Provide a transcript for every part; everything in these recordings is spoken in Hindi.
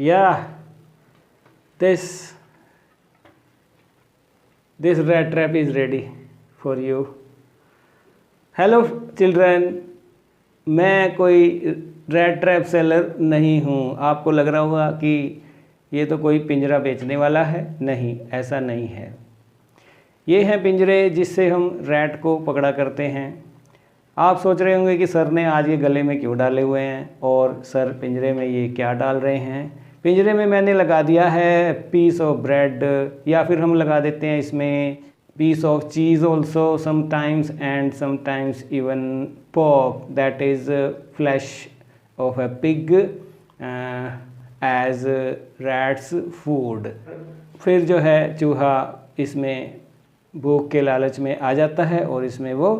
Yeah, this this rat trap is ready for you. Hello children, मैं कोई रैट ट्रैप सेलर नहीं हूँ। आपको लग रहा होगा कि ये तो कोई पिंजरा बेचने वाला है। नहीं, ऐसा नहीं है। ये हैं पिंजरे जिससे हम रैट को पकड़ा करते हैं। आप सोच रहे होंगे कि सर ने आज ये गले में क्यों डाले हुए हैं और सर पिंजरे में ये क्या डाल रहे हैं। पिंजरे में मैंने लगा दिया है पीस ऑफ ब्रेड, या फिर हम लगा देते हैं इसमें piece of cheese also sometimes, and sometimes even pork, that is flesh of a pig as rat's food। फिर जो है चूहा इसमें भूख के लालच में आ जाता है और इसमें वो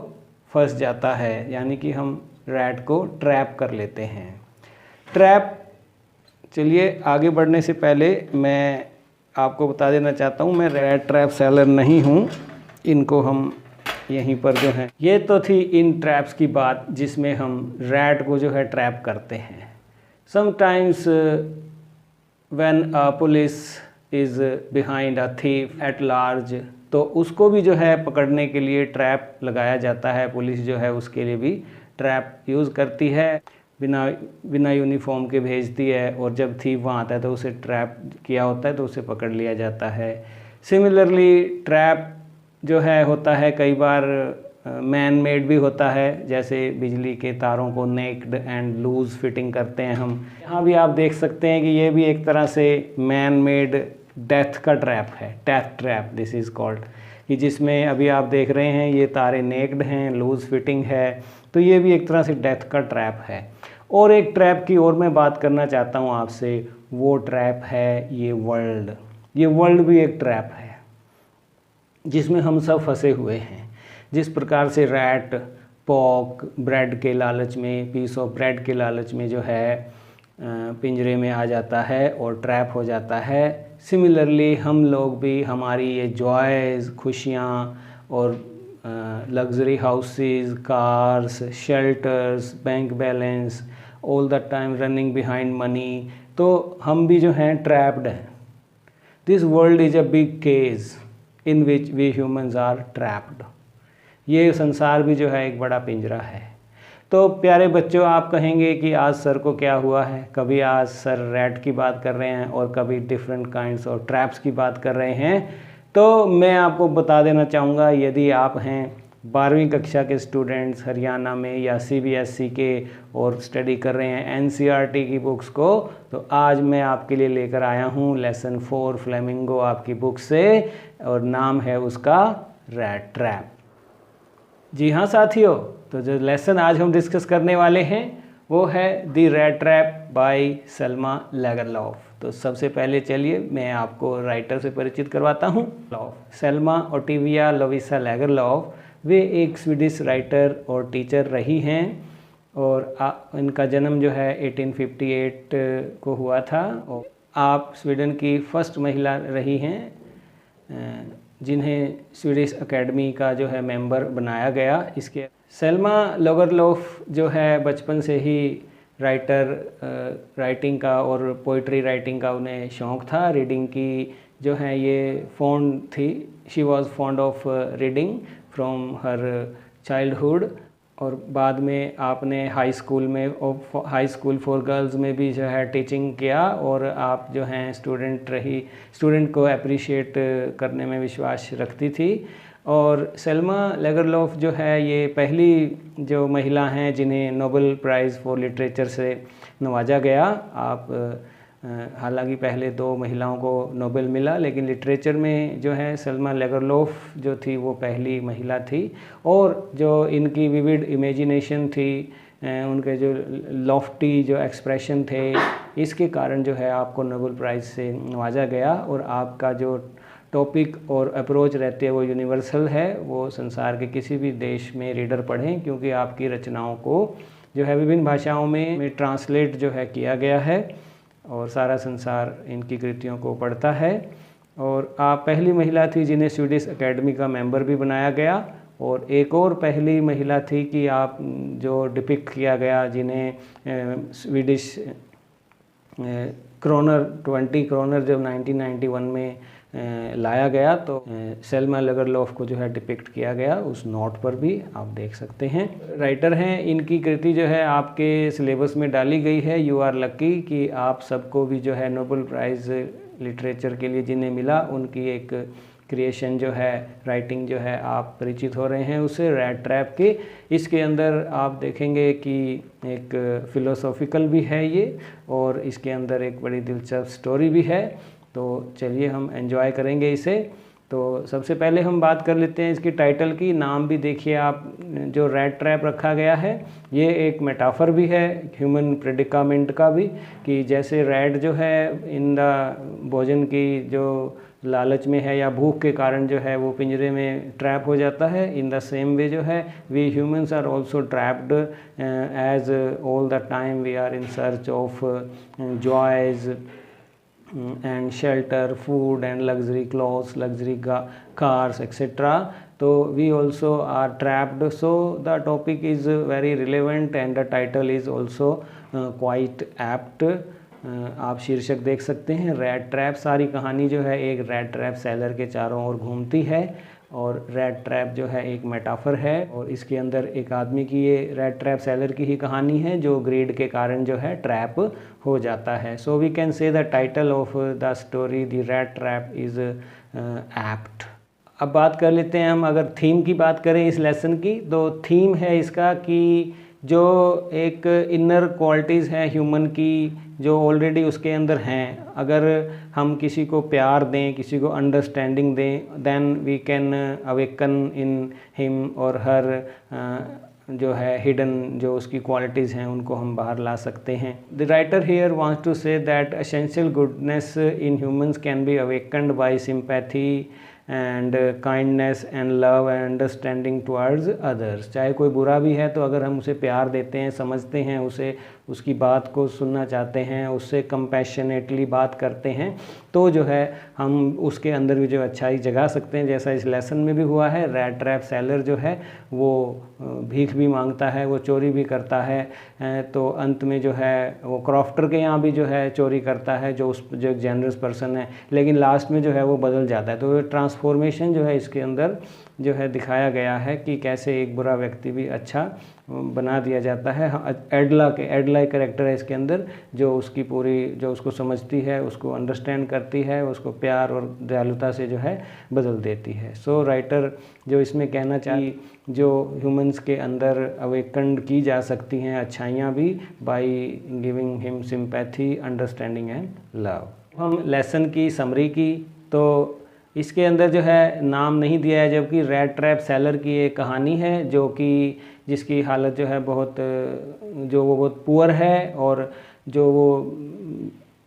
फंस जाता है, यानी कि हम रैट को ट्रैप कर लेते हैं। ट्रैप, चलिए आगे बढ़ने से पहले मैं आपको बता देना चाहता हूँ, मैं रैट ट्रैप सेलर नहीं हूँ। इनको हम यहीं पर जो है, ये तो थी इन ट्रैप्स की बात जिसमें हम रैट को जो है ट्रैप करते हैं। Sometimes when a police is behind a thief at large, तो उसको भी जो है पकड़ने के लिए ट्रैप लगाया जाता है। पुलिस जो है उसके लिए भी ट्रैप यूज़ करती है, बिना यूनिफॉर्म के भेजती है, और जब थीफ वहाँ आता है तो उसे ट्रैप किया होता है तो उसे पकड़ लिया जाता है। सिमिलरली ट्रैप जो है होता है कई बार मैन मेड भी होता है, जैसे बिजली के तारों को नेक्ड एंड लूज फिटिंग करते हैं हम। यहाँ भी आप देख सकते हैं कि ये भी एक तरह से मैन मेड डेथ का ट्रैप है, death trap this is called, कि जिसमें अभी आप देख रहे हैं ये तारे नेक्ड हैं, लूज फिटिंग है, तो ये भी एक तरह से डेथ का ट्रैप है। और एक ट्रैप की और मैं बात करना चाहता हूँ आपसे, वो ट्रैप है ये वर्ल्ड। ये वर्ल्ड भी एक ट्रैप है जिसमें हम सब फंसे हुए हैं। जिस प्रकार से रैट पॉक ब्रेड के लालच में, पीस ऑफ ब्रेड के लालच में जो है पिंजरे में आ जाता है और ट्रैप हो जाता है, सिमिलरली हम लोग भी हमारी ये जॉयज़, खुशियाँ और luxury houses, cars, shelters, bank balance, all the time running behind money, तो हम भी जो हैं ट्रैप्ड हैं। This world is a big cage in which we humans are trapped. ये संसार भी जो है एक बड़ा पिंजरा है। तो प्यारे बच्चों, आप कहेंगे कि आज सर को क्या हुआ है। कभी आज सर रैट की बात कर रहे हैं और कभी डिफरेंट काइंड्स ऑफ ट्रैप्स की बात कर रहे हैं। तो मैं आपको बता देना चाहूँगा, यदि आप हैं 12वीं कक्षा के स्टूडेंट्स हरियाणा में या CBSE के और स्टडी कर रहे हैं NCERT की बुक्स को, तो आज मैं आपके लिए लेकर आया हूँ लेसन 4 फ्लेमिंगो आपकी बुक से, और नाम है उसका रैट ट्रैप। जी हाँ साथियों, तो जो लेसन आज हम डिस्कस करने वाले हैं वो है the rat trap by Selma Lagerlof. तो सबसे पहले चलिए मैं आपको राइटर से परिचित करवाता हूँ। सेल्मा ओटिविया लोविसा लैगरलॉफ, वे एक स्वीडिश राइटर और टीचर रही हैं, और इनका जन्म जो है 1858 को हुआ था। और आप स्वीडन की फर्स्ट महिला रही हैं जिन्हें स्वीडिश एकेडमी का जो है मेंबर बनाया गया। इसके सेल्मा लैगरलॉफ जो है बचपन से ही राइटिंग का और पोइट्री राइटिंग का उन्हें शौक़ था। रीडिंग की जो है ये फॉन्ड थी, she was fond of reading from her childhood. और बाद में आपने हाई स्कूल फॉर गर्ल्स में भी जो है टीचिंग किया, और आप जो हैं स्टूडेंट को अप्रिशिएट करने में विश्वास रखती थी। और सेल्मा लैगरलॉफ जो है ये पहली जो महिला हैं जिन्हें नोबेल प्राइज़ फॉर लिटरेचर से नवाजा गया। हालांकि पहले 2 महिलाओं को नोबेल मिला, लेकिन लिटरेचर में जो है सेल्मा लैगरलॉफ जो थी वो पहली महिला थी। और जो इनकी विविड इमेजिनेशन थी, उनके जो लॉफ्टी जो एक्सप्रेशन थे, इसके कारण जो है आपको नोबेल प्राइज़ से नवाजा गया। और आपका जो टॉपिक और अप्रोच रहती है वो यूनिवर्सल है, वो संसार के किसी भी देश में रीडर पढ़ें, क्योंकि आपकी रचनाओं को जो है विभिन्न भाषाओं में ट्रांसलेट जो है किया गया है और सारा संसार इनकी कृतियों को पढ़ता है। और आप पहली महिला थी जिन्हें स्वीडिश एकेडमी का मेंबर भी बनाया गया। और एक और पहली महिला थी कि आप जो डिपिक्ट किया गया, जिन्हें स्वीडिश क्रोनर 20 क्रोनर जब 1991 में लाया गया तो सेल्मा लगरलोफ को जो है डिपिक्ट किया गया उस नोट पर भी आप देख सकते हैं। राइटर हैं, इनकी कृति जो है आपके सिलेबस में डाली गई है। यू आर लकी कि आप सबको भी जो है नोबेल प्राइज़ लिटरेचर के लिए जिन्हें मिला उनकी एक क्रिएशन जो है, राइटिंग जो है आप परिचित हो रहे हैं उससे, रैट ट्रैप के। इसके अंदर आप देखेंगे कि एक फ़िलोसॉफ़िकल भी है ये, और इसके अंदर एक बड़ी दिलचस्प स्टोरी भी है। तो चलिए हम एंजॉय करेंगे इसे। तो सबसे पहले हम बात कर लेते हैं इसकी टाइटल की। नाम भी देखिए आप, जो रैट ट्रैप रखा गया है ये एक मेटाफर भी है ह्यूमन प्रेडिकामेंट का भी, कि जैसे रैट जो है इन द भोजन की जो लालच में है या भूख के कारण जो है वो पिंजरे में ट्रैप हो जाता है, इन द सेम वे जो है we humans are also trapped as all the time we are in search of joys and shelter, food and luxury clothes, luxury cars, etc. So we also are trapped. So the topic is very relevant and the title is also quite apt. आप शीर्षक देख सकते हैं, रैट ट्रैप। सारी कहानी जो है एक रैट ट्रैप सेलर के चारों ओर घूमती है, और रैट ट्रैप जो है एक मेटाफर है, और इसके अंदर एक आदमी की, ये रैट ट्रैप सेलर की ही कहानी है जो ग्रीड के कारण जो है ट्रैप हो जाता है। So we can say the title of the story the rat trap is apt. अब बात कर लेते हैं हम, अगर थीम की बात करें इस लेसन की, तो थीम है इसका कि जो एक इनर क्वालिटीज़ हैं ह्यूमन की जो ऑलरेडी उसके अंदर हैं, अगर हम किसी को प्यार दें, किसी को अंडरस्टैंडिंग दें, then we can awaken in him और हर जो है हिडन जो उसकी क्वालिटीज़ हैं उनको हम बाहर ला सकते हैं। The writer here wants to say that essential goodness in humans can be awakened by sympathy and kindness and love and understanding towards others. चाहे कोई बुरा भी है तो अगर हम उसे प्यार देते हैं, समझते हैं उसे, उसकी बात को सुनना चाहते हैं, उससे कंपैशनेटली बात करते हैं, तो जो है हम उसके अंदर भी जो अच्छाई जगा सकते हैं। जैसा इस लेसन में भी हुआ है, रैट ट्रैप सेलर जो है वो भीख भी मांगता है, वो चोरी भी करता है, तो अंत में जो है वो क्रॉफ्टर के यहाँ भी जो है चोरी करता है, जो एक जेनरस पर्सन है, लेकिन लास्ट में जो है वो बदल जाता है। तो ट्रांसफॉर्मेशन जो है इसके अंदर जो है दिखाया गया है कि कैसे एक बुरा व्यक्ति भी अच्छा बना दिया जाता है। एडला एक कैरेक्टर है इसके अंदर जो उसकी पूरी, जो उसको समझती है, उसको अंडरस्टैंड करती है, उसको प्यार और दयालुता से जो है बदल देती है। सो राइटर जो इसमें कहना चाहिए, जो ह्यूमंस के अंदर अवेकन्ड की जा सकती हैं अच्छाइयाँ भी, by giving him sympathy, understanding and love. हम लेसन की समरी की, तो इसके अंदर जो है नाम नहीं दिया है, जबकि रैट ट्रैप सेलर की एक कहानी है जो कि जिसकी हालत जो है बहुत, जो वो बहुत पुअर है, और जो वो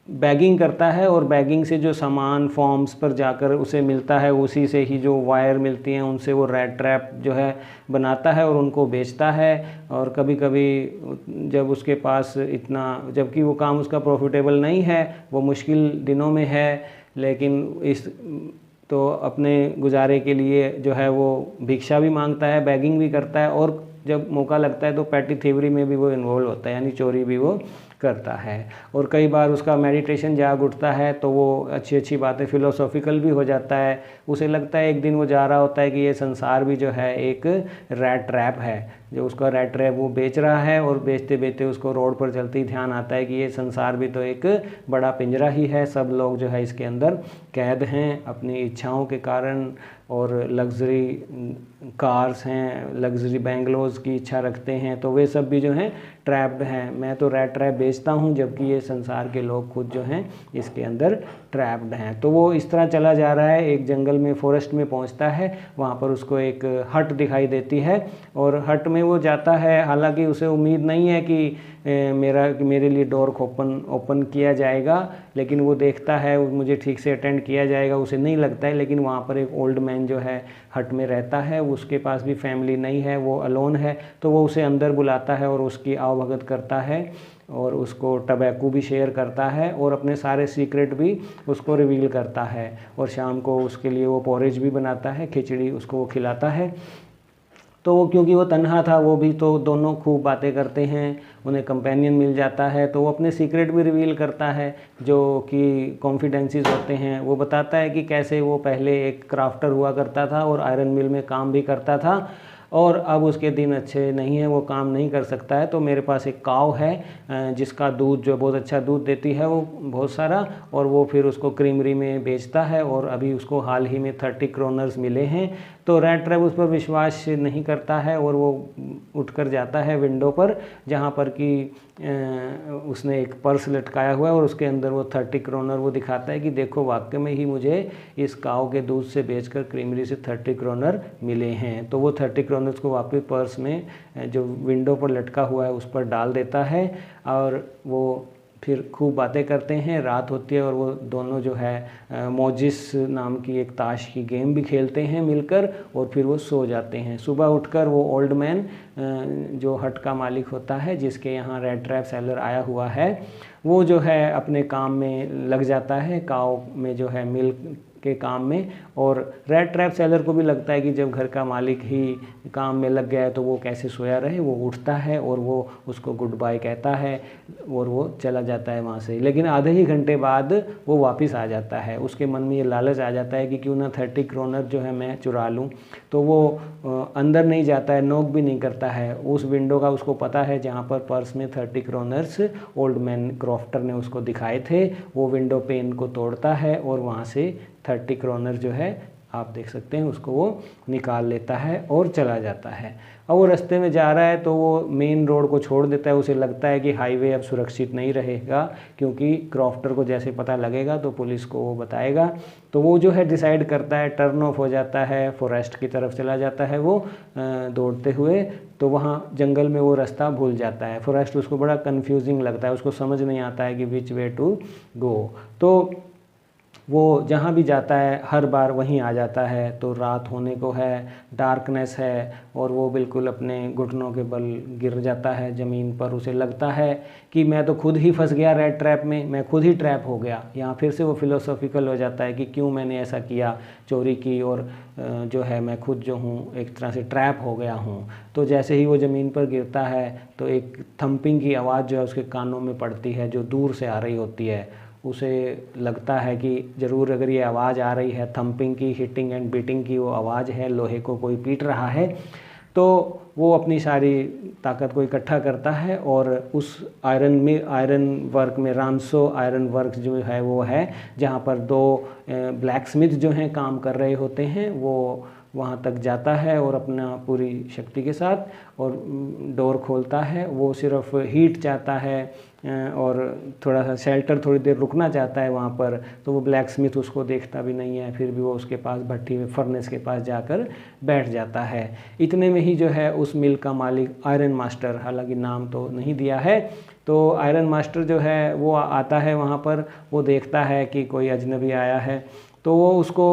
बैगिंग करता है, और बैगिंग से जो सामान फॉर्म्स पर जाकर उसे मिलता है, उसी से ही जो वायर मिलती हैं उनसे वो रैट ट्रैप जो है बनाता है और उनको बेचता है। और कभी कभी जब उसके पास इतना, जबकि वो काम उसका प्रॉफिटेबल नहीं है, वो मुश्किल दिनों में है, लेकिन इस तो अपने गुजारे के लिए जो है वो भिक्षा भी मांगता है, बैगिंग भी करता है, और जब मौका लगता है तो पैटी थीवरी में भी वो इन्वॉल्व होता है, यानी चोरी भी वो करता है। और कई बार उसका मेडिटेशन जाग उठता है तो वो अच्छी अच्छी बातें, फिलोसॉफिकल भी हो जाता है। उसे लगता है एक दिन वो जा रहा होता है कि ये संसार भी जो है एक रैट ट्रैप है, जो उसका रैट ट्रैप वो बेच रहा है, और बेचते बेचते उसको रोड पर चलते ही ध्यान आता है कि ये संसार भी तो एक बड़ा पिंजरा ही है, सब लोग जो है इसके अंदर कैद हैं अपनी इच्छाओं के कारण, और लग्जरी कार्स हैं, लग्जरी बैंगलोज की इच्छा रखते हैं, तो वे सब भी जो हैं ट्रैप्ड हैं। मैं तो रैट ट्रैप बेचता हूँ, जबकि ये संसार के लोग खुद जो हैं इसके अंदर ट्रैप्ड हैं। तो वो इस तरह चला जा रहा है, एक जंगल में, फॉरेस्ट में पहुँचता है, वहाँ पर उसको एक हट दिखाई देती है, और हट में वो जाता है, हालांकि उसे उम्मीद नहीं है कि मेरे लिए डोर ओपन किया जाएगा, लेकिन वो देखता है मुझे ठीक से अटेंड किया जाएगा, उसे नहीं लगता है। लेकिन वहाँ पर एक ओल्ड मैन जो है हट में रहता है, उसके पास भी फैमिली नहीं है, वो अलोन है, तो वो उसे अंदर बुलाता है और उसकी आवभगत करता है, और उसको टबैको भी शेयर करता है, और अपने सारे सीक्रेट भी उसको रिवील करता है, और शाम को उसके लिए वो पोरेज भी बनाता है, खिचड़ी उसको वो खिलाता है। तो वो क्योंकि वो तन्हा था, वो भी तो दोनों खूब बातें करते हैं, उन्हें कंपेनियन मिल जाता है, तो वो अपने सीक्रेट भी रिवील करता है जो कि कॉन्फिडेंसेस होते हैं। वो बताता है कि कैसे वो पहले एक क्राफ्टर हुआ करता था और आयरन मिल में काम भी करता था, और अब उसके दिन अच्छे नहीं हैं, वो काम नहीं कर सकता है। तो मेरे पास एक काव है जिसका दूध जो बहुत अच्छा दूध देती है वो बहुत सारा, और वो फिर उसको क्रीमरी में बेचता है, और अभी उसको हाल ही में 30 क्रोनर्स मिले हैं। तो रेड ट्रैप उस पर विश्वास नहीं करता है और वो उठकर जाता है विंडो पर, जहाँ पर कि उसने एक पर्स लटकाया हुआ है और उसके अंदर वो 30 क्रोनर वो दिखाता है कि देखो वाकई में ही मुझे इस काव के दूध से बेचकर क्रीमरी से 30 क्रोनर मिले हैं। तो वो 30 क्रोनर्स को वापस पर्स में जो विंडो पर लटका हुआ है उस पर डाल देता है, और वो फिर खूब बातें करते हैं। रात होती है और वो दोनों जो है मोजिस नाम की एक ताश की गेम भी खेलते हैं मिलकर, और फिर वो सो जाते हैं। सुबह उठकर वो ओल्ड मैन जो हट का मालिक होता है जिसके यहाँ रेड ट्रैप सेलर आया हुआ है, वो जो है अपने काम में लग जाता है, काव में जो है मिल्क के काम में। और रेड ट्रैप सेलर को भी लगता है कि जब घर का मालिक ही काम में लग गया है तो वो कैसे सोया रहे। वो उठता है और वो उसको गुड बाय कहता है और वो चला जाता है वहाँ से। लेकिन आधे ही घंटे बाद वो वापस आ जाता है। उसके मन में ये लालच आ जाता है कि क्यों ना 30 क्रोनर जो है मैं चुरा लूँ। तो वो अंदर नहीं जाता है, नॉक भी नहीं करता है। उस विंडो का उसको पता है जहाँ पर पर्स में 30 क्रोनर्स ओल्ड मैन क्रॉफ्टर ने उसको दिखाए थे। वो विंडो पेन को तोड़ता है और वहाँ से 30 क्रोनर जो है आप देख सकते हैं उसको वो निकाल लेता है और चला जाता है। अब वो रास्ते में जा रहा है तो वो मेन रोड को छोड़ देता है। उसे लगता है कि हाईवे अब सुरक्षित नहीं रहेगा, क्योंकि क्रॉफ्टर को जैसे पता लगेगा तो पुलिस को वो बताएगा। तो वो जो है डिसाइड करता है, टर्न ऑफ हो जाता है, फॉरेस्ट की तरफ चला जाता है वो दौड़ते हुए। तो वहाँ जंगल में वो रास्ता भूल जाता है। फॉरेस्ट उसको बड़ा कन्फ्यूजिंग लगता है, उसको समझ नहीं आता है कि विच वे टू गो। तो वो जहाँ भी जाता है हर बार वहीं आ जाता है। तो रात होने को है, डार्कनेस है, और वो बिल्कुल अपने घुटनों के बल गिर जाता है ज़मीन पर। उसे लगता है कि मैं तो खुद ही फंस गया रेड ट्रैप में, मैं खुद ही ट्रैप हो गया। यहाँ फिर से वो फिलोसॉफिकल हो जाता है कि क्यों मैंने ऐसा किया, चोरी की, और जो है मैं खुद जो हूँ एक तरह से ट्रैप हो गया हूँ। तो जैसे ही वो ज़मीन पर गिरता है तो एक थंपिंग की आवाज़ जो है उसके कानों में पड़ती है, जो दूर से आ रही होती है। उसे लगता है कि ज़रूर अगर ये आवाज़ आ रही है थंपिंग की, हिटिंग एंड बीटिंग की वो आवाज़ है, लोहे को कोई पीट रहा है। तो वो अपनी सारी ताकत को इकट्ठा करता है और उस आयरन वर्क में, रामसो आयरन वर्क जो है वो है जहाँ पर 2 ब्लैक स्मिथ जो हैं काम कर रहे होते हैं, वो वहाँ तक जाता है और अपना पूरी शक्ति के साथ और डोर खोलता है। वो सिर्फ हीट चाहता है और थोड़ा सा शेल्टर, थोड़ी देर रुकना चाहता है वहाँ पर। तो वो ब्लैक स्मिथ उसको देखता भी नहीं है, फिर भी वो उसके पास भट्टी में, फर्नेस के पास जाकर बैठ जाता है। इतने में ही जो है उस मिल का मालिक आयरन मास्टर, हालांकि नाम तो नहीं दिया है, तो आयरन मास्टर जो है वो आता है वहाँ पर। वो देखता है कि कोई अजनबी आया है तो वो उसको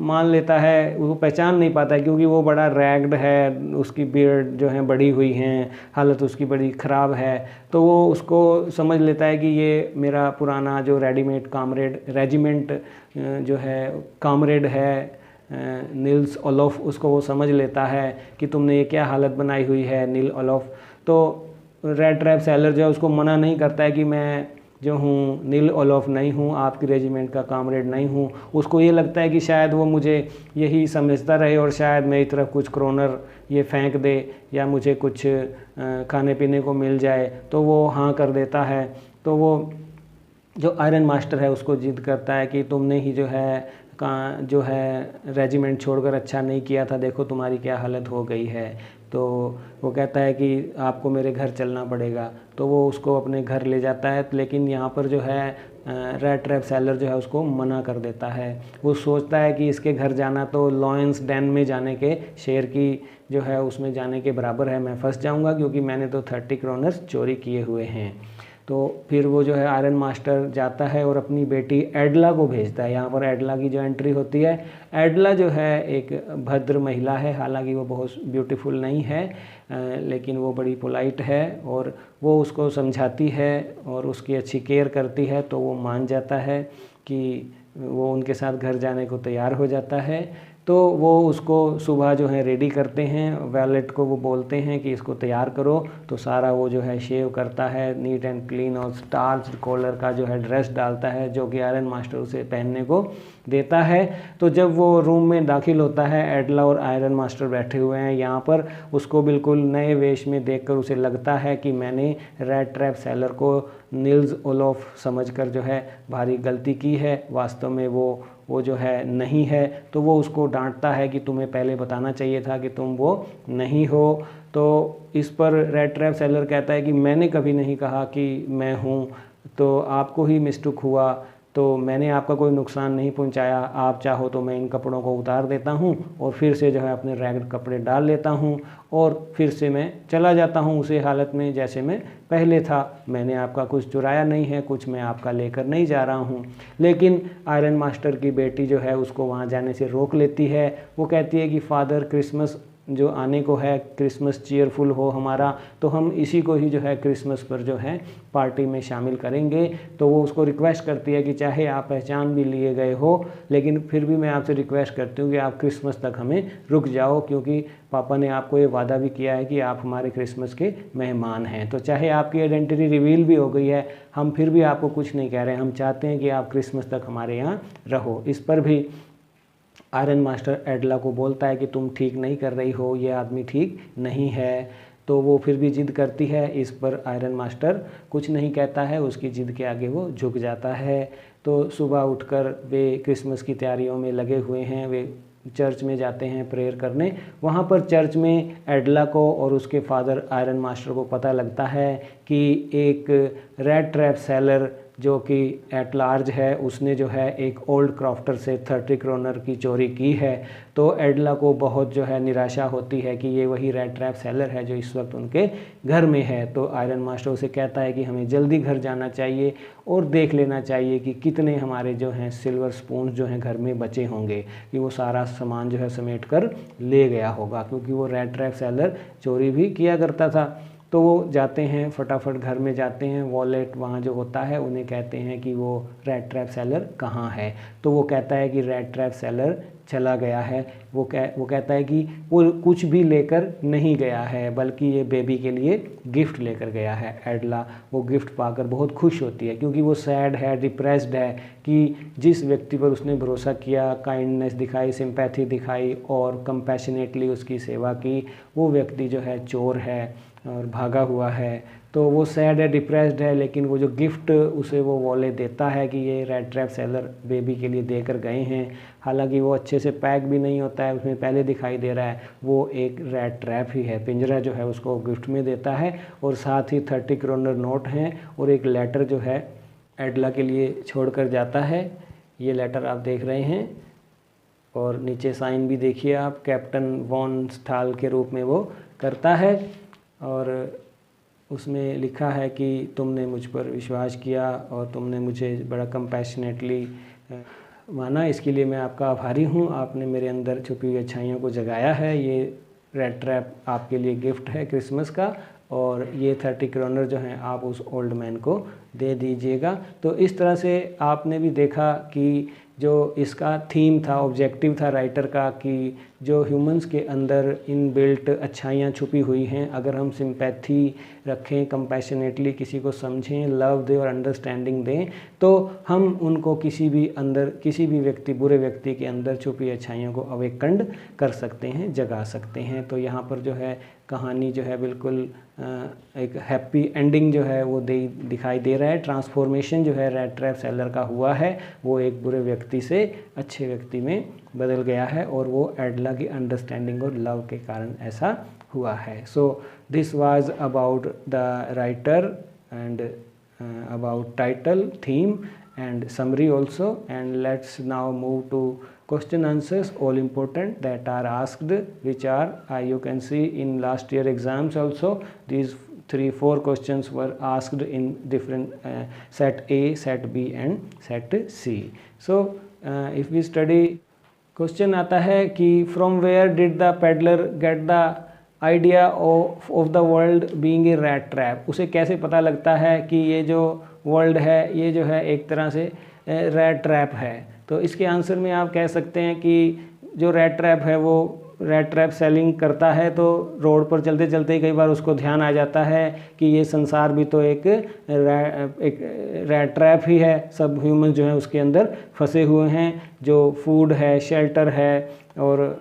मान लेता है। वो पहचान नहीं पाता है क्योंकि वो बड़ा रैग्ड है, उसकी बियर्ड जो है बड़ी हुई हैं, हालत उसकी बड़ी ख़राब है। तो वो उसको समझ लेता है कि ये मेरा पुराना जो रेजिमेंट जो है कामरेड है, नील्स ओलोफ। उसको वो समझ लेता है कि तुमने ये क्या हालत बनाई हुई है नील ओलोफ। तो रेड ट्रैप सेलर जो है उसको मना नहीं करता है कि मैं जो हूँ नील ओलोफ नहीं हूँ, आपकी रेजिमेंट का कामरेड नहीं हूँ। उसको ये लगता है कि शायद वो मुझे यही समझता रहे और शायद मेरी तरफ कुछ क्रोनर ये फेंक दे या मुझे कुछ खाने पीने को मिल जाए। तो वो हाँ कर देता है। तो वो जो आयरन मास्टर है उसको जिद करता है कि तुमने ही जो है रेजिमेंट छोड़कर अच्छा नहीं किया था, देखो तुम्हारी क्या हालत हो गई है। तो वो कहता है कि आपको मेरे घर चलना पड़ेगा। तो वो उसको अपने घर ले जाता है, लेकिन यहाँ पर जो है रेड ट्रैप सेलर जो है उसको मना कर देता है। वो सोचता है कि इसके घर जाना तो लॉयंस डेन में जाने के, शेर की जो है उसमें जाने के बराबर है। मैं फंस जाऊँगा क्योंकि मैंने तो 30 क्रोनर्स चोरी किए हुए हैं। तो फिर वो जो है आयरन मास्टर जाता है और अपनी बेटी एडला को भेजता है। यहाँ पर एडला की जो एंट्री होती है, एडला जो है एक भद्र महिला है, हालांकि वो बहुत ब्यूटीफुल नहीं है, लेकिन वो बड़ी पोलाइट है और वो उसको समझाती है और उसकी अच्छी केयर करती है। तो वो मान जाता है कि वो उनके साथ घर जाने को तैयार हो जाता है। तो वो उसको सुबह जो है रेडी करते हैं, वैलेट को वो बोलते हैं कि इसको तैयार करो, तो सारा वो जो है शेव करता है नीट एंड क्लीन और स्टार्च कॉलर का जो है ड्रेस डालता है जो कि आयरन मास्टर उसे पहनने को देता है। तो जब वो रूम में दाखिल होता है, एडला और आयरन मास्टर बैठे हुए हैं यहाँ पर, उसको बिल्कुल नए वेश में देखकर उसे लगता है कि मैंने रेड ट्रैप सेलर को निल्स ओलोफ समझकर जो है भारी गलती की है, वास्तव में वो जो है नहीं है। तो वो उसको डांटता है कि तुम्हें पहले बताना चाहिए था कि तुम वो नहीं हो। तो इस पर रेड ट्रैप सेलर कहता है कि मैंने कभी नहीं कहा कि मैं हूँ, तो आपको ही मिस्टेक हुआ, तो मैंने आपका कोई नुकसान नहीं पहुंचाया, आप चाहो तो मैं इन कपड़ों को उतार देता हूं और फिर से जो है अपने रैगड कपड़े डाल लेता हूं और फिर से मैं चला जाता हूं उसी हालत में जैसे मैं पहले था। मैंने आपका कुछ चुराया नहीं है, कुछ मैं आपका लेकर नहीं जा रहा हूं। लेकिन आयरन मास्टर की बेटी जो है उसको वहां जाने से रोक लेती है। वो कहती है कि फादर, क्रिसमस जो आने को है, क्रिसमस चीयरफुल हो हमारा, तो हम इसी को ही जो है क्रिसमस पर जो है पार्टी में शामिल करेंगे। तो वो उसको रिक्वेस्ट करती है कि चाहे आप पहचान भी लिए गए हो, लेकिन फिर भी मैं आपसे रिक्वेस्ट करती हूँ कि आप क्रिसमस तक हमें रुक जाओ, क्योंकि पापा ने आपको ये वादा भी किया है कि आप हमारे क्रिसमस के मेहमान हैं। तो चाहे आपकी आइडेंटिटी रिवील भी हो गई है, हम फिर भी आपको कुछ नहीं कह रहे हैं, हम चाहते हैं कि आप क्रिसमस तक हमारे यहाँ रहो। इस पर भी आयरन मास्टर एडला को बोलता है कि तुम ठीक नहीं कर रही हो, ये आदमी ठीक नहीं है। तो वो फिर भी जिद करती है। इस पर आयरन मास्टर कुछ नहीं कहता है, उसकी जिद के आगे वो झुक जाता है। तो सुबह उठकर वे क्रिसमस की तैयारियों में लगे हुए हैं। वे चर्च में जाते हैं प्रेयर करने। वहाँ पर चर्च में एडला को और उसके फादर आयरन मास्टर को पता लगता है कि एक रेड ट्रैप सेलर जो कि एट लार्ज है, उसने जो है एक ओल्ड क्रॉफ्टर से 30 क्रोनर की चोरी की है। तो एडला को बहुत जो है निराशा होती है कि ये वही रेड ट्रैप सेलर है जो इस वक्त उनके घर में है। तो आयरन मास्टर उसे कहता है कि हमें जल्दी घर जाना चाहिए और देख लेना चाहिए कि कितने हमारे जो हैं सिल्वर स्पून जो हैं घर में बचे होंगे, कि वो सारा सामान जो है समेट कर ले गया होगा, क्योंकि वो रेड ट्रैप सेलर चोरी भी किया करता था। तो वो जाते हैं, फटाफट घर में जाते हैं। वॉलेट वहाँ जो होता है उन्हें कहते हैं कि वो रेड ट्रैप सेलर कहाँ है। तो वो कहता है कि रेड ट्रैप सेलर चला गया है। वो कहता है कि वो कुछ भी लेकर नहीं गया है, बल्कि ये बेबी के लिए गिफ्ट लेकर गया है। एडला वो गिफ्ट पाकर बहुत खुश होती है, क्योंकि वो सैड है, डिप्रेस्ड है कि जिस व्यक्ति पर उसने भरोसा किया, काइंडनेस दिखाई, सिंपैथी दिखाई और कंपैशनेटली उसकी सेवा की, वो व्यक्ति जो है चोर है और भागा हुआ है। तो वो सैड है, डिप्रेस्ड है, लेकिन वो जो गिफ्ट उसे वो वॉलेट देता है कि ये रेड ट्रैप सेलर बेबी के लिए देकर गए हैं, हालांकि वो अच्छे से पैक भी नहीं होता है, उसमें पहले दिखाई दे रहा है वो एक रेड ट्रैप ही है। पिंजरा जो है उसको गिफ्ट में देता है और साथ ही 30 क्रोनर नोट हैं और एक लेटर जो है एडला के लिए छोड़कर जाता है। ये लेटर आप देख रहे हैं और नीचे साइन भी देखिए आप, कैप्टन वॉन स्टाल के रूप में वो करता है और उसमें लिखा है कि तुमने मुझ पर विश्वास किया और तुमने मुझे बड़ा कंपैशनेटली माना, इसके लिए मैं आपका आभारी हूँ। आपने मेरे अंदर छुपी हुई अच्छाइयों को जगाया है। ये रेड ट्रैप आपके लिए गिफ्ट है क्रिसमस का, और ये 30 क्रोनर जो हैं आप उस ओल्ड मैन को दे दीजिएगा। तो इस तरह से आपने भी देखा कि जो इसका थीम था, ऑब्जेक्टिव था राइटर का, कि जो ह्यूमंस के अंदर इन बिल्ट अच्छाइयाँ छुपी हुई हैं, अगर हम सिंपैथी रखें, कंपैशनेटली किसी को समझें, लव दें और अंडरस्टैंडिंग दें, तो हम उनको किसी भी व्यक्ति, बुरे व्यक्ति के अंदर छुपी अच्छाइयों को अवेकंड कर सकते हैं, जगा सकते हैं। तो यहाँ पर जो है कहानी जो है बिल्कुल एक हैप्पी एंडिंग जो है वो दिखाई दे रहा है। ट्रांसफॉर्मेशन जो है रेड ट्रैप सेलर का हुआ है, वो एक बुरे व्यक्ति से अच्छे व्यक्ति में बदल गया है और वो एडला की अंडरस्टैंडिंग और लव के कारण ऐसा हुआ है। So this was about the writer and about title, theme and summary also, and let's now move to question answers, all important, that are asked, which are you can see in last year exams also. These 3-4 questions were asked in different set A, set B and set C. So if we study, question आता है कि from where did the peddler get the idea of the world being a rat trap? उसे कैसे पता लगता है कि ये जो वर्ल्ड है ये जो है एक तरह से रैट ट्रैप है? तो इसके आंसर में आप कह सकते हैं कि जो रैट ट्रैप है वो रैट ट्रैप सेलिंग करता है, तो रोड पर चलते चलते ही कई बार उसको ध्यान आ जाता है कि ये संसार भी तो एक रैट ट्रैप ही है, सब ह्यूमन जो है उसके अंदर फंसे हुए हैं, जो फूड है, शेल्टर है और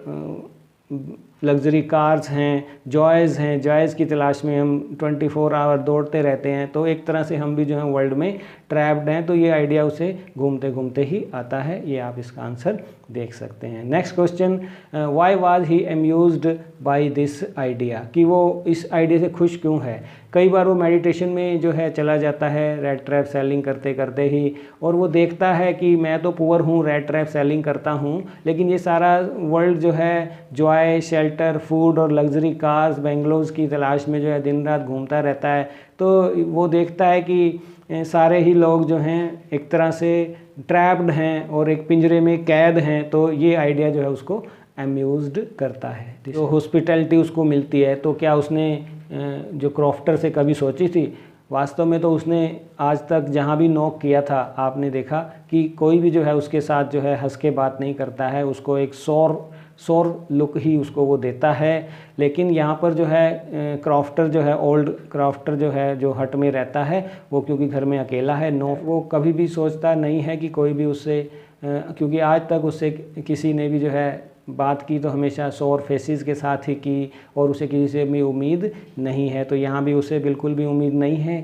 लग्जरी कार्स हैं, जॉयज़ की तलाश में हम 24 आवर दौड़ते रहते हैं। तो एक तरह से हम भी जो है वर्ल्ड में ट्रैप्ड हैं। तो ये आइडिया उसे घूमते घूमते ही आता है। ये आप इसका आंसर देख सकते हैं। Next question, why was he amused by this idea, कि वो इस आइडिया से खुश क्यों है। कई बार वो मेडिटेशन में जो है चला जाता है रैट ट्रैप सेलिंग करते करते ही, और वो देखता है कि मैं तो पुअर हूँ, रैट ट्रैप सेलिंग करता हूँ, लेकिन ये सारा वर्ल्ड जो है जॉय, शेल्टर, फूड और लग्जरी कार्स, बेंगलोर्स की तलाश में जो है दिन रात घूमता रहता है। तो वो देखता है कि सारे ही लोग जो हैं एक तरह से ट्रैप्ड हैं और एक पिंजरे में कैद हैं। तो ये आइडिया जो है उसको अम्यूज्ड करता है। जो हॉस्पिटैलिटी उसको मिलती है, तो क्या उसने जो क्रॉफ्टर से कभी सोची थी? वास्तव में तो उसने आज तक जहाँ भी नॉक किया था, आपने देखा कि कोई भी जो है उसके साथ जो है हंस के बात नहीं करता है, उसको एक सौर लुक ही उसको वो देता है। लेकिन यहाँ पर जो है क्रॉफ्टर जो है, ओल्ड क्रॉफ्टर जो है, जो हट में रहता है, वो क्योंकि घर में अकेला है, वो कभी भी सोचता नहीं है कि कोई भी उससे, क्योंकि आज तक उससे किसी ने भी जो है बात की तो हमेशा सौर फेसेस के साथ ही की, और उसे किसी से भी उम्मीद नहीं है। तो यहाँ भी उसे बिल्कुल भी उम्मीद नहीं है।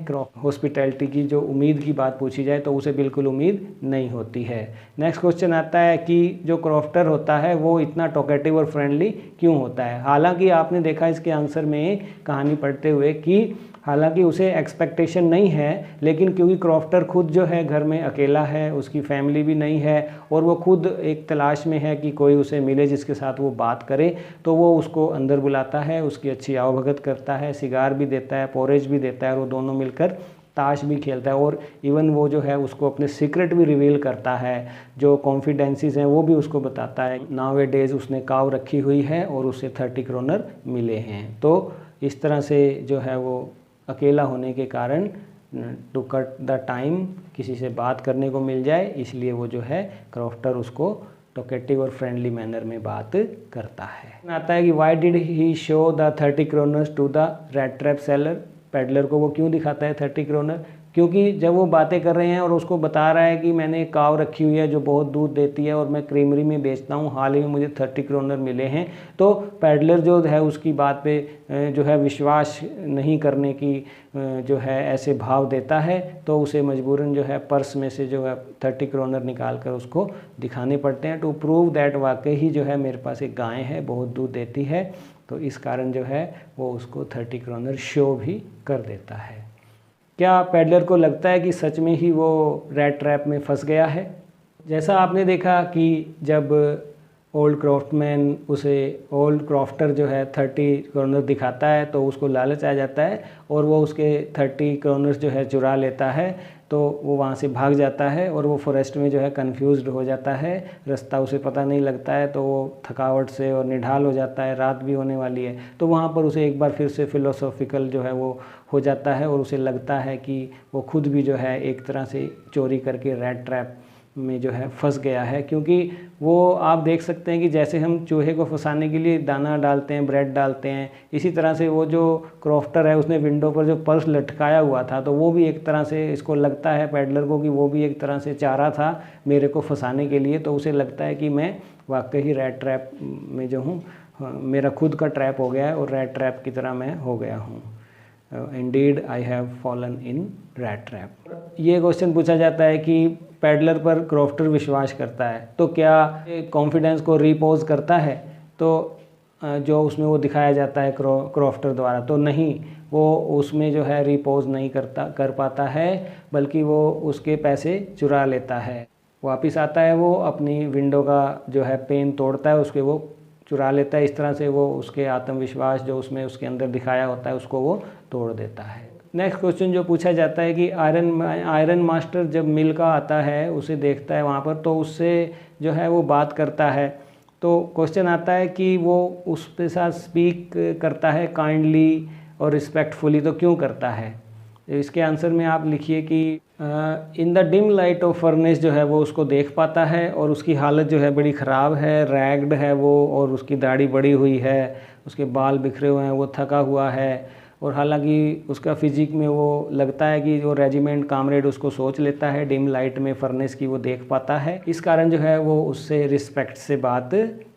हॉस्पिटैलिटी की जो उम्मीद की बात पूछी जाए तो उसे बिल्कुल उम्मीद नहीं होती है। नेक्स्ट क्वेश्चन आता है कि जो क्रॉफ्टर होता है वो इतना टॉकेटिव और फ्रेंडली क्यों होता है। हालांकि आपने देखा इसके आंसर में कहानी पढ़ते हुए कि हालांकि उसे एक्सपेक्टेशन नहीं है, लेकिन क्योंकि क्रॉफ्टर खुद जो है घर में अकेला है, उसकी फैमिली भी नहीं है, और वो खुद एक तलाश में है कि कोई उसे मिले जिसके साथ वो बात करे, तो वो उसको अंदर बुलाता है, उसकी अच्छी आवभगत करता है, सिगार भी देता है, पोरेज भी देता है, और वो दोनों मिलकर ताश भी खेलता है। और इवन वो जो है उसको अपने सीक्रेट भी रिवील करता है, जो कॉन्फिडेंसीज हैं वो भी उसको बताता है। नाउ ए डेज उसने काव रखी हुई है और उसे 30 क्रोनर मिले हैं। तो इस तरह से जो है वो अकेला होने के कारण टू कट द टाइम, किसी से बात करने को मिल जाए, इसलिए वो जो है क्रॉफ्टर उसको टॉकेटिव और फ्रेंडली मैनर में बात करता है। आता है कि why did he show the 30 kroners to the rat trap seller, peddler को वो क्यों दिखाता है 30 क्रोनर? क्योंकि जब वो बातें कर रहे हैं और उसको बता रहा है कि मैंने एक काव रखी हुई है जो बहुत दूध देती है और मैं क्रीमरी में बेचता हूँ, हाल ही में मुझे 30 क्रोनर मिले हैं, तो पैडलर जो है उसकी बात पे जो है विश्वास नहीं करने की जो है ऐसे भाव देता है। तो उसे मजबूरन जो है पर्स में से जो है 30 क्रोनर निकाल कर उसको दिखाने पड़ते हैं, टू प्रूव दैट वाकई ही जो है मेरे पास एक गाय है, बहुत दूध देती है। तो इस कारण जो है वो उसको 30 क्रोनर शो भी कर देता है। क्या पैडलर को लगता है कि सच में ही वो रैट ट्रैप में फंस गया है? जैसा आपने देखा कि जब ओल्ड क्रॉफ्टमैन उसे ओल्ड क्रॉफ्टर जो है 30 क्रोनर दिखाता है तो उसको लालच आ जाता है और वो उसके 30 क्रोनर्स जो है चुरा लेता है। तो वो वहाँ से भाग जाता है और वो फॉरेस्ट में जो है कंफ्यूज्ड हो जाता है, रास्ता उसे पता नहीं लगता है, तो वो थकावट से और निढाल हो जाता है, रात भी होने वाली है। तो वहाँ पर उसे एक बार फिर से फिलोसॉफिकल जो है वो हो जाता है और उसे लगता है कि वो खुद भी जो है एक तरह से चोरी करके रैट ट्रैप में जो है फंस गया है। क्योंकि वो आप देख सकते हैं कि जैसे हम चूहे को फंसाने के लिए दाना डालते हैं, ब्रेड डालते हैं, इसी तरह से वो जो क्रॉफ्टर है उसने विंडो पर जो पर्स लटकाया हुआ था, तो वो भी एक तरह से इसको लगता है पैडलर को कि वो भी एक तरह से चारा था मेरे को फंसाने के लिए। तो उसे लगता है कि मैं वाकई रैट ट्रैप में जो हूँ, मेरा खुद का ट्रैप हो गया है और रैट ट्रैप की तरह मैं हो गया हूँ। Indeed I have fallen in rat trap. ये क्वेश्चन पूछा जाता है कि पैडलर पर क्रॉफ्टर विश्वास करता है, तो क्या कॉन्फिडेंस को रिपोज करता है? तो जो उसमें वो दिखाया जाता है क्रॉफ्टर द्वारा, तो नहीं, वो उसमें जो है रिपोज नहीं कर पाता है, बल्कि वो उसके पैसे चुरा लेता है। वापिस आता है, वो अपनी विंडो का जो है पेन तोड़ता है, उसके वो चुरा लेता है। इस तरह से वो उसके आत्मविश्वास जो उसमें उसके अंदर दिखाया होता है उसको वो तोड़ देता है। नेक्स्ट क्वेश्चन जो पूछा जाता है कि आयरन मास्टर जब मिल का आता है, उसे देखता है वहाँ पर, तो उससे जो है वो बात करता है। तो क्वेश्चन आता है कि वो उसके साथ स्पीक करता है काइंडली और रिस्पेक्टफुली, तो क्यों करता है? इसके आंसर में आप लिखिए कि in the dim light of furnace जो है वो उसको देख पाता है और उसकी हालत जो है बड़ी ख़राब है, रैग्ड है वो, और उसकी दाढ़ी बड़ी हुई है, उसके बाल बिखरे हुए हैं, वो थका हुआ है। और हालांकि उसका फिजिक में वो लगता है कि जो रेजिमेंट कामरेड उसको सोच लेता है, डिम लाइट में फर्नेस की वो देख पाता है। इस कारण जो है वो उससे रिस्पेक्ट से बात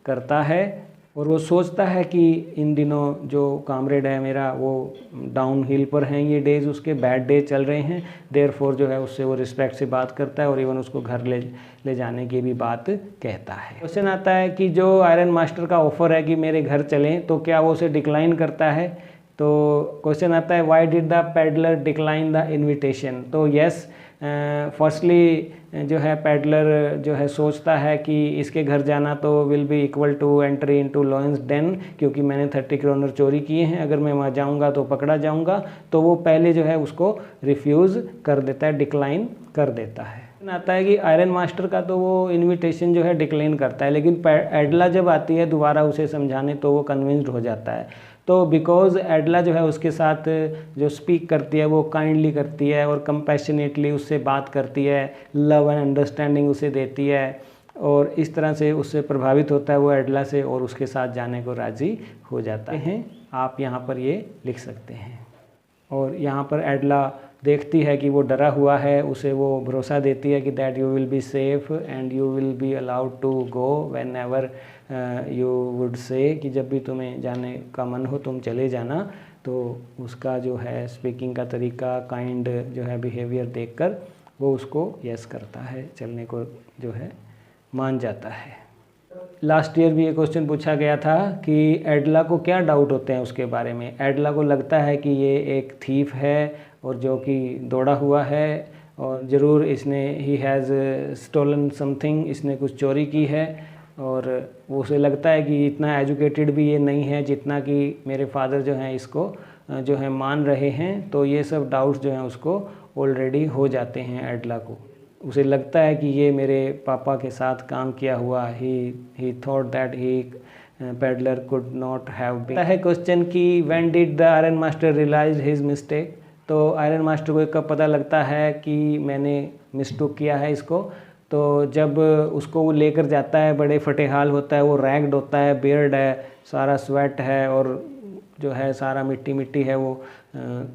करता है और वो सोचता है कि इन दिनों जो कामरेड है मेरा वो डाउन हिल पर हैं, ये डेज़ उसके बैड डे चल रहे हैं, देयरफॉर जो है उससे वो रिस्पेक्ट से बात करता है और इवन उसको घर ले जाने की भी बात कहता है। क्वेश्चन आता है कि जो आयरन मास्टर का ऑफ़र है कि मेरे घर चलें, तो क्या वो उसे डिक्लाइन करता है? तो क्वेश्चन आता है why did the peddler decline the invitation. तो यस, फर्स्टली जो है पैडलर जो है सोचता है कि इसके घर जाना तो will be equal to entry into lion's den, क्योंकि मैंने 30 क्रोनर चोरी किए हैं, अगर मैं वहाँ जाऊँगा तो पकड़ा जाऊँगा। तो वो पहले जो है उसको रिफ्यूज़ कर देता है, डिक्लाइन कर देता है। आता है कि आयरन मास्टर का तो वो इनविटेशन जो है डिक्लाइन करता है, लेकिन एडला जब आती है दोबारा उसे समझाने तो वो कन्विंस्ड हो जाता है। तो बिकॉज़ एडला जो है उसके साथ जो स्पीक करती है वो काइंडली करती है और कंपैशनेटली उससे बात करती है, लव एंड अंडरस्टैंडिंग उसे देती है, और इस तरह से उससे प्रभावित होता है वो एडला से और उसके साथ जाने को राज़ी हो जाता है। आप यहाँ पर ये लिख सकते हैं। और यहाँ पर एडला देखती है कि वो डरा हुआ है, उसे वो भरोसा देती है कि that you will be safe and you will be allowed to go whenever you would say, कि जब भी तुम्हें जाने का मन हो तुम चले जाना। तो उसका जो है स्पीकिंग का तरीका, काइंड जो है बिहेवियर देखकर वो उसको यस करता है, चलने को जो है मान जाता है। लास्ट ईयर भी ये क्वेश्चन पूछा गया था कि एडला को क्या डाउट होते हैं उसके बारे में। एडला को लगता है कि ये एक थीफ है और जो कि दौड़ा हुआ है और ज़रूर इसने ही हैज़ स्टोलन समथिंग, इसने कुछ चोरी की है, और वो उसे लगता है कि इतना एजुकेटेड भी ये नहीं है जितना कि मेरे फादर जो हैं इसको जो है मान रहे हैं। तो ये सब डाउट्स जो हैं उसको ऑलरेडी हो जाते हैं एडला को। उसे लगता है कि ये मेरे पापा के साथ काम किया हुआ, he thought that he peddler could not have been. है क्वेश्चन कि when did the iron master realize his mistake. तो आयरन मास्टर को कब पता लगता है कि मैंने मिस्टेक किया है इसको। तो जब उसको वो लेकर जाता है, बड़े फटेहाल होता है, वो रैग्ड होता है, बियर्ड है, सारा स्वेट है और जो है सारा मिट्टी मिट्टी है वो,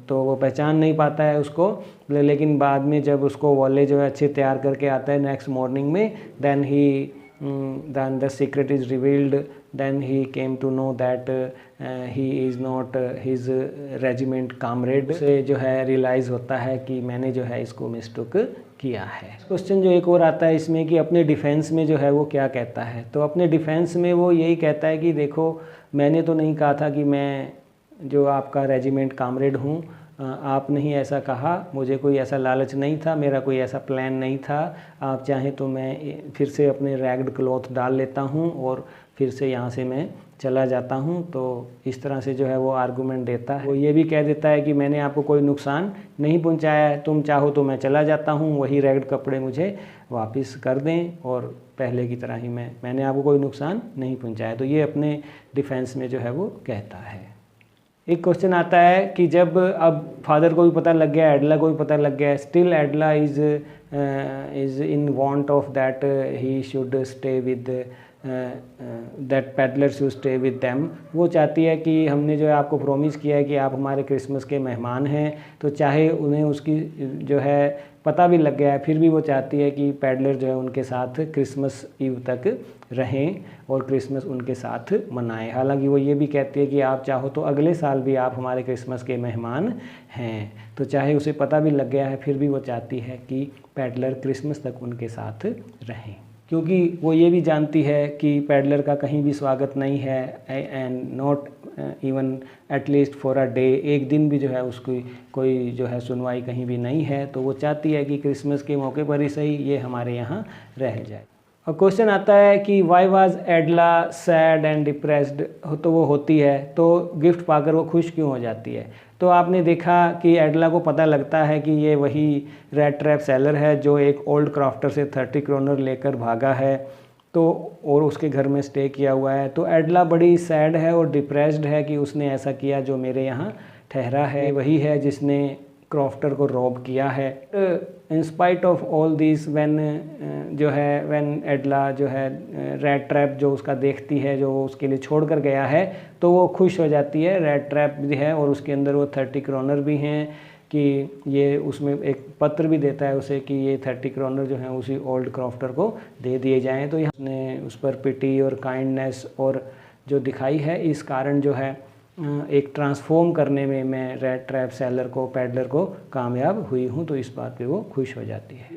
तो वो पहचान नहीं पाता है उसको। लेकिन बाद में जब उसको वॉले जो है अच्छे तैयार करके आता है नेक्स्ट मॉर्निंग में, then the secret is revealed, then he came to know that he is not his regiment comrade। से जो है रियलाइज़ होता है कि मैंने जो है इसको मिस्टेक किया है। क्वेश्चन जो एक और आता है इसमें कि अपने डिफेंस में जो है वो क्या कहता है। तो अपने डिफेंस में वो यही कहता है कि देखो, मैंने तो नहीं कहा था कि मैं जो आपका रेजिमेंट कामरेड हूँ, आपने ही ऐसा कहा, मुझे कोई ऐसा लालच नहीं था, मेरा कोई ऐसा प्लान नहीं था। आप चाहें तो मैं फिर से अपने रैग्ड क्लॉथ डाल लेता हूँ और फिर से यहाँ से मैं चला जाता हूँ। तो इस तरह से जो है वो आर्गूमेंट देता है। वो ये भी कह देता है कि मैंने आपको कोई नुकसान नहीं पहुँचाया है, तुम चाहो तो मैं चला जाता हूँ, वही रैग्ड कपड़े मुझे वापस कर दें और पहले की तरह ही मैंने आपको कोई नुकसान नहीं पहुँचाया। तो ये अपने डिफेंस में जो है वो कहता है। एक क्वेश्चन आता है कि जब अब फादर को भी पता लग गया, एडला को भी पता लग गया, still एडला is in want of that he should stay with that peddler should stay with them. वो चाहती है कि हमने जो है आपको प्रॉमिस किया है कि आप हमारे क्रिसमस के मेहमान हैं, तो चाहे उन्हें उसकी जो है पता भी लग गया है, फिर भी वो चाहती है कि पैडलर जो है उनके साथ क्रिसमस ईव तक रहें और क्रिसमस उनके साथ मनाएं। हालांकि वो ये भी कहती है कि आप चाहो तो अगले साल भी आप हमारे क्रिसमस के मेहमान हैं। तो चाहे उसे पता भी लग गया है, फिर भी वो चाहती है कि पैडलर क्रिसमस तक उनके साथ रहें, क्योंकि वो ये भी जानती है कि पैडलर का कहीं भी स्वागत नहीं है, and not even at least for a day, एक दिन भी जो है उसकी कोई जो है सुनवाई कहीं भी नहीं है। तो वो चाहती है कि क्रिसमस के मौके पर ही सही ये हमारे यहाँ रह जाए। और क्वेश्चन आता है कि why was एडला sad and depressed. तो वो होती है, तो गिफ्ट पाकर वो खुश क्यों हो जाती है। तो आपने देखा कि एडला को पता लगता है कि ये वही रेड ट्रैप सेलर है जो एक ओल्ड क्राफ्टर से 30 क्रोनर लेकर भागा है, तो और उसके घर में स्टे किया हुआ है। तो एडला बड़ी सैड है और डिप्रेस्ड है कि उसने ऐसा किया जो मेरे यहाँ ठहरा है। वही है जिसने क्रॉफ्टर को रॉब किया है। In spite of all this when Edla जो है रैट ट्रैप जो उसका देखती है, जो उसके लिए छोड़ कर गया है, तो वो खुश हो जाती है। रैट ट्रैप भी है और उसके अंदर वो 30 क्रोनर भी हैं कि ये उसमें एक पत्र भी देता है उसे कि ये 30 क्रोनर जो हैं उसी ओल्ड क्रॉफ्टर को दे दिए जाएं। तो यहाँ ने उस पर पिटी और काइंडनेस और जो दिखाई है, इस कारण जो है एक ट्रांसफॉर्म करने में मैं रैट ट्रैप सेलर को, पैडलर को कामयाब हुई हूँ। तो इस बात पे वो खुश हो जाती है।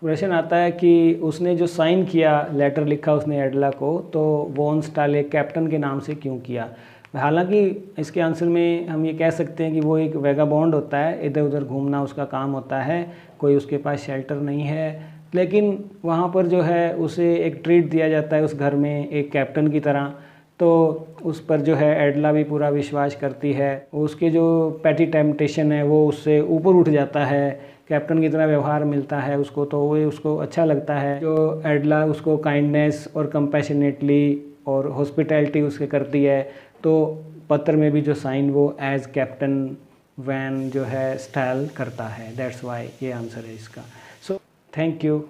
प्रश्न आता है कि उसने जो साइन किया, लेटर लिखा उसने एडला को, तो वॉन स्टाले कैप्टन के नाम से क्यों किया? हालांकि इसके आंसर में हम ये कह सकते हैं कि वो एक वेगाबॉन्ड होता है, इधर उधर घूमना उसका काम होता है, कोई उसके पास शेल्टर नहीं है, लेकिन वहाँ पर जो है उसे एक ट्रीट दिया जाता है उस घर में एक कैप्टन की तरह। तो उस पर जो है एडला भी पूरा विश्वास करती है। उसके जो पैटी टेम्पटेशन है वो उससे ऊपर उठ जाता है, कैप्टन की तरह व्यवहार मिलता है उसको, तो वो उसको अच्छा लगता है। जो एडला उसको काइंडनेस और कंपैशनेटली और हॉस्पिटैलिटी उसके करती है, तो पत्र में भी जो साइन वो एज कैप्टन वैन जो है स्टाइल करता है। दैट्स वाई ये आंसर है इसका। So thank you.